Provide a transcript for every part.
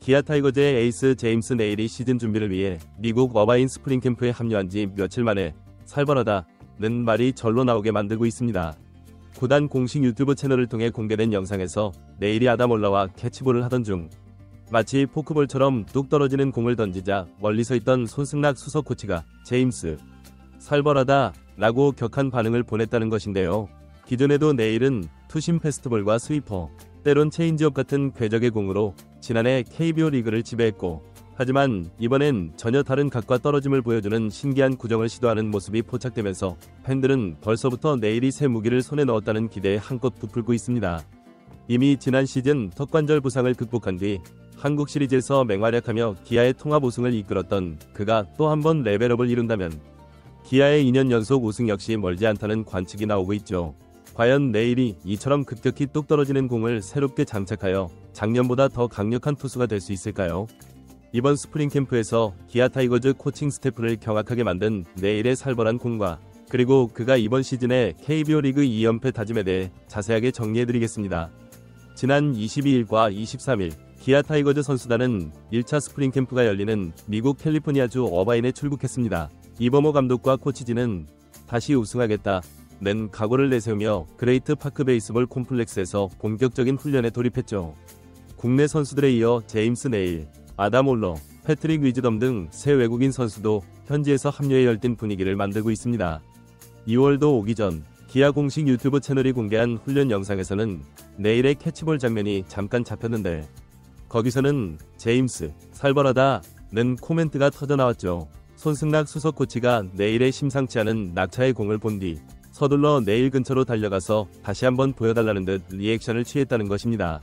기아 타이거즈의 에이스 제임스 네일이 시즌 준비를 위해 미국 어바인 스프링 캠프에 합류한 지 며칠 만에 살벌하다는 말이 절로 나오게 만들고 있습니다. 구단 공식 유튜브 채널을 통해 공개된 영상에서 네일이 아다몰라와 캐치볼을 하던 중 마치 포크볼처럼 뚝 떨어지는 공을 던지자 멀리 서 있던 손승락 수석 코치가 제임스 살벌하다 라고 격한 반응을 보냈다는 것인데요. 기존에도 네일은 투심 패스트볼과 스위퍼, 때론 체인지업 같은 궤적의 공으로 지난해 KBO 리그를 지배했고, 하지만 이번엔 전혀 다른 각과 떨어짐을 보여주는 신기한 구정을 시도하는 모습이 포착되면서 팬들은 벌써부터 네일이 새 무기를 손에 넣었다는 기대에 한껏 부풀고 있습니다. 이미 지난 시즌 턱관절 부상을 극복한 뒤 한국 시리즈에서 맹활약하며 기아의 통합 우승을 이끌었던 그가 또 한 번 레벨업을 이룬다면 기아의 2년 연속 우승 역시 멀지 않다는 관측이 나오고 있죠. 과연 네일이 이처럼 급격히 뚝 떨어지는 공을 새롭게 장착하여 작년보다 더 강력한 투수가 될 수 있을까요? 이번 스프링 캠프에서 기아 타이거즈 코칭 스태프를 경악하게 만든 네일의 살벌한 공과 그리고 그가 이번 시즌의 KBO 리그 2연패 다짐에 대해 자세하게 정리해드리겠습니다. 지난 22일과 23일 기아 타이거즈 선수단은 1차 스프링 캠프가 열리는 미국 캘리포니아주 어바인에 출국했습니다. 이범호 감독과 코치진은 다시 우승하겠다는 각오를 내세우며 그레이트 파크 베이스볼 콤플렉스에서 본격적인 훈련에 돌입했죠. 국내 선수들에 이어 제임스 네일, 아담 올러, 패트릭 위즈덤 등 새 외국인 선수도 현지에서 합류해 열띤 분위기를 만들고 있습니다. 2월도 오기 전 기아 공식 유튜브 채널이 공개한 훈련 영상에서는 네일의 캐치볼 장면이 잠깐 잡혔는데 거기서는 제임스 살벌하다는 코멘트가 터져나왔죠. 손승락 수석 코치가 네일의 심상치 않은 낙차의 공을 본 뒤 서둘러 네일 근처로 달려가서 다시 한번 보여달라는 듯 리액션을 취했다는 것입니다.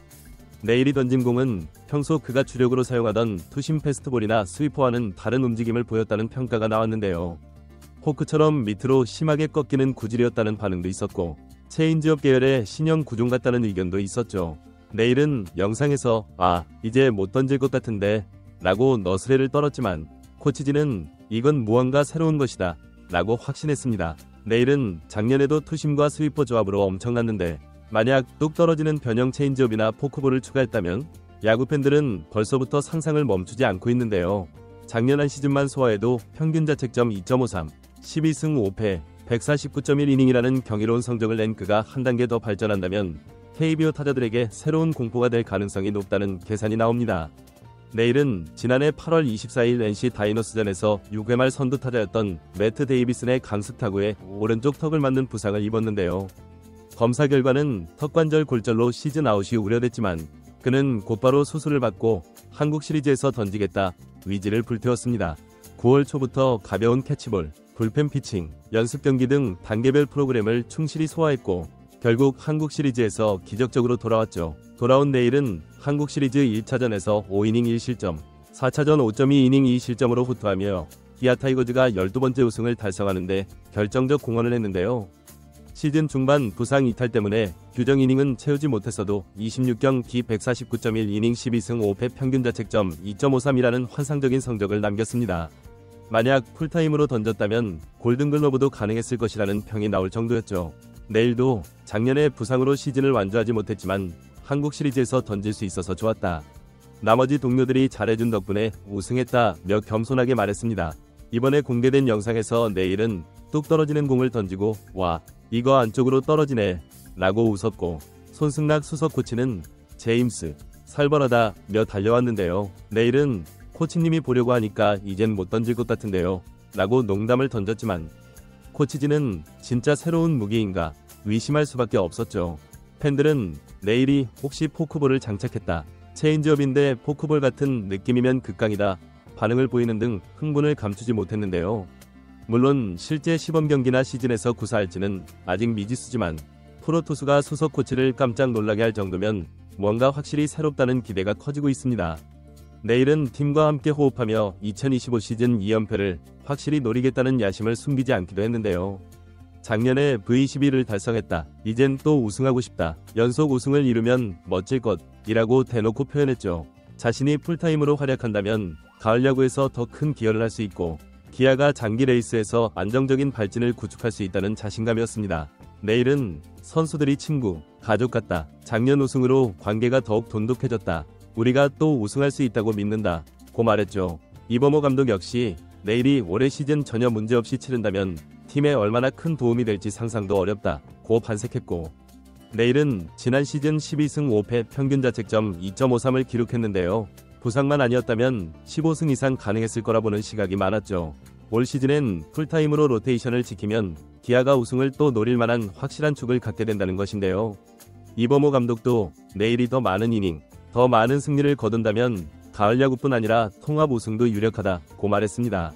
네일이 던진 공은 평소 그가 주력으로 사용하던 투심 패스트볼이나 스위퍼와는 다른 움직임을 보였다는 평가가 나왔는데요. 호크처럼 밑으로 심하게 꺾이는 구질이었다는 반응도 있었고 체인지업 계열의 신형 구종 같다는 의견도 있었죠. 네일은 영상에서 이제 못 던질 것 같은데 라고 너스레를 떨었지만 코치진은 이건 무언가 새로운 것이다 라고 확신했습니다. 네일은 작년에도 투심과 스위퍼 조합으로 엄청났는데 만약 뚝 떨어지는 변형 체인지업이나 포크볼을 추가했다면 야구 팬들은 벌써부터 상상을 멈추지 않고 있는데요. 작년 한 시즌만 소화해도 평균 자책점 2.53, 12승 5패, 149.1이닝이라는 경이로운 성적을 낸 그가 한 단계 더 발전한다면 KBO 타자들에게 새로운 공포가 될 가능성이 높다는 계산이 나옵니다. 네일은 지난해 8월 24일 NC 다이노스전에서 6회 말 선두 타자였던 매트 데이비슨의 강습 타구에 오른쪽 턱을 맞는 부상을 입었는데요. 검사 결과는 턱관절 골절로 시즌 아웃이 우려됐지만 그는 곧바로 수술을 받고 한국 시리즈에서 던지겠다 의지를 불태웠습니다. 9월 초부터 가벼운 캐치볼, 불펜 피칭, 연습 경기 등 단계별 프로그램을 충실히 소화했고 결국 한국 시리즈에서 기적적으로 돌아왔죠. 돌아온 네일은 한국 시리즈 1차전에서 5이닝 1실점, 4차전 5.2이닝 2실점으로 후투하며 기아 타이거즈가 12번째 우승을 달성하는데 결정적 공헌을 했는데요. 시즌 중반 부상 이탈 때문에 규정 이닝은 채우지 못했어도 26경기 149.1이닝 12승 5패 평균 자책점 2.53이라는 환상적인 성적을 남겼습니다. 만약 풀타임으로 던졌다면 골든글러브도 가능했을 것이라는 평이 나올 정도였죠. 네일도 작년에 부상으로 시즌을 완주하지 못했지만 한국 시리즈에서 던질 수 있어서 좋았다. 나머지 동료들이 잘해준 덕분에 우승했다며 겸손하게 말했습니다. 이번에 공개된 영상에서 네일은 뚝 떨어지는 공을 던지고 와 이거 안쪽으로 떨어지네 라고 웃었고 손승락 수석 코치는 제임스 살벌하다며 달려왔는데요. 네일은 코치님이 보려고 하니까 이젠 못 던질 것 같은데요 라고 농담을 던졌지만 코치진은 진짜 새로운 무기인가 의심할 수밖에 없었죠. 팬들은 네일이 혹시 포크볼을 장착했다, 체인지업인데 포크볼 같은 느낌이면 극강이다 반응을 보이는 등 흥분을 감추지 못했는데요. 물론 실제 시범 경기나 시즌에서 구사할지는 아직 미지수지만 프로 투수가 수석 코치를 깜짝 놀라게 할 정도면 뭔가 확실히 새롭다는 기대가 커지고 있습니다. 네일은 팀과 함께 호흡하며 2025 시즌 2연패를 확실히 노리겠다는 야심을 숨기지 않기도 했는데요. 작년에 V12를 달성했다, 이젠 또 우승하고 싶다, 연속 우승을 이루면 멋질 것이라고 대놓고 표현했죠. 자신이 풀타임으로 활약한다면 가을 야구에서 더 큰 기여를 할 수 있고 기아가 장기 레이스에서 안정적인 발진을 구축할 수 있다는 자신감이었습니다. 네일은 선수들이 친구, 가족 같다, 작년 우승으로 관계가 더욱 돈독해졌다, 우리가 또 우승할 수 있다고 믿는다 고 말했죠. 이범호 감독 역시 내일이 올해 시즌 전혀 문제없이 치른다면 팀에 얼마나 큰 도움이 될지 상상도 어렵다 고 반색했고, 내일은 지난 시즌 12승 5패 평균 자책점 2.53을 기록했는데요. 부상만 아니었다면 15승 이상 가능했을 거라 보는 시각이 많았죠. 올 시즌엔 풀타임으로 로테이션을 지키면 기아가 우승을 또 노릴 만한 확실한 축을 갖게 된다는 것인데요. 이범호 감독도 내일이 더 많은 이닝, 더 많은 승리를 거둔다면 가을 야구뿐 아니라 통합 우승도 유력하다 고 말했습니다.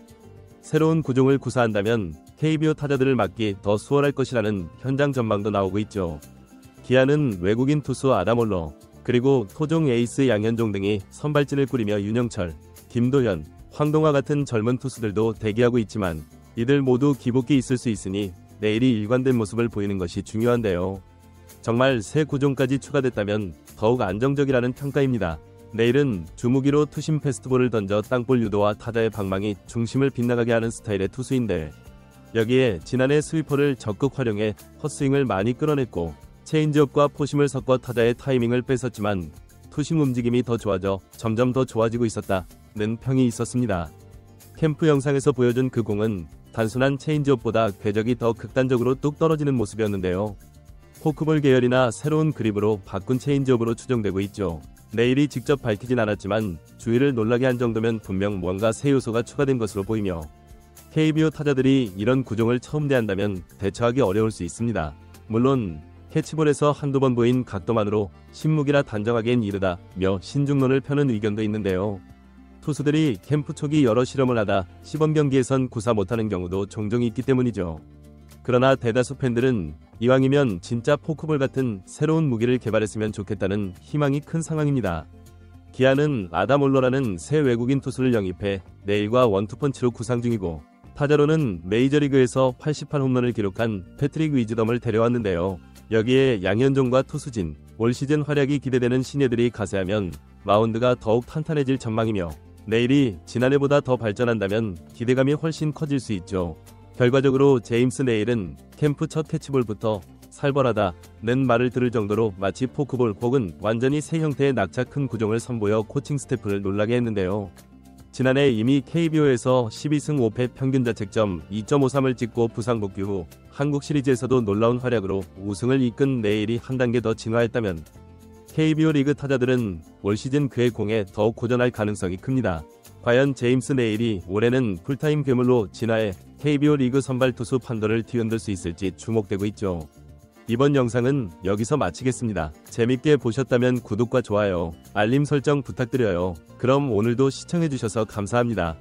새로운 구종을 구사한다면 KBO 타자들을 막기 더 수월할 것이라는 현장 전망도 나오고 있죠. 기아는 외국인 투수 아담올러, 그리고 토종 에이스 양현종 등이 선발진을 꾸리며 윤영철, 김도현, 황동화 같은 젊은 투수들도 대기하고 있지만 이들 모두 기복이 있을 수 있으니 내일이 일관된 모습을 보이는 것이 중요한데요. 정말 새 구종까지 추가됐다면 더욱 안정적이라는 평가입니다. 내일은 주무기로 투심 패스트볼을 던져 땅볼 유도와 타자의 방망이 중심을 빗나가게 하는 스타일의 투수인데, 여기에 지난해 스위퍼를 적극 활용해 헛스윙을 많이 끌어냈고 체인지업과 포심을 섞어 타자의 타이밍을 뺏었지만 투심 움직임이 더 좋아져 점점 더 좋아지고 있었다는 평이 있었습니다. 캠프 영상에서 보여준 그 공은 단순한 체인지업보다 궤적이 더 극단적으로 뚝 떨어지는 모습이었는데요. 포크볼 계열이나 새로운 그립으로 바꾼 체인지업으로 추정되고 있죠. 내일이 직접 밝히진 않았지만 주위를 놀라게 한 정도면 분명 뭔가 새 요소가 추가된 것으로 보이며 KBO 타자들이 이런 구종을 처음 대한다면 대처하기 어려울 수 있습니다. 물론 캐치볼에서 한두 번 보인 각도만으로 신무기라 단정하기엔 이르다며 신중론을 펴는 의견도 있는데요. 투수들이 캠프 초기 여러 실험을 하다 시범 경기에선 구사 못하는 경우도 종종 있기 때문이죠. 그러나 대다수 팬들은 이왕이면 진짜 포크볼 같은 새로운 무기를 개발했으면 좋겠다는 희망이 큰 상황입니다. 기아는 아담올러라는 새 외국인 투수를 영입해 내일과 원투펀치로 구상 중이고, 타자로는 메이저리그에서 88홈런을 기록한 패트릭 위즈덤을 데려왔는데요. 여기에 양현종과 투수진, 올 시즌 활약이 기대되는 신예들이 가세하면 마운드가 더욱 탄탄해질 전망이며 내일이 지난해보다 더 발전한다면 기대감이 훨씬 커질 수 있죠. 결과적으로 제임스 네일은 캠프 첫 캐치볼부터 살벌하다는 말을 들을 정도로 마치 포크볼 혹은 완전히 새 형태의 낙차 큰 구종을 선보여 코칭 스태프를 놀라게 했는데요. 지난해 이미 KBO에서 12승 5패 평균 자책점 2.53을 찍고 부상 복귀 후 한국 시리즈에서도 놀라운 활약으로 우승을 이끈 네일이 한 단계 더 진화했다면 KBO 리그 타자들은 올 시즌 그의 공에 더욱 고전할 가능성이 큽니다. 과연 제임스 네일이 올해는 풀타임 괴물로 진화해 KBO 리그 선발 투수 판도를 뒤흔들 수 있을지 주목되고 있죠. 이번 영상은 여기서 마치겠습니다. 재밌게 보셨다면 구독과 좋아요, 알림 설정 부탁드려요. 그럼 오늘도 시청해주셔서 감사합니다.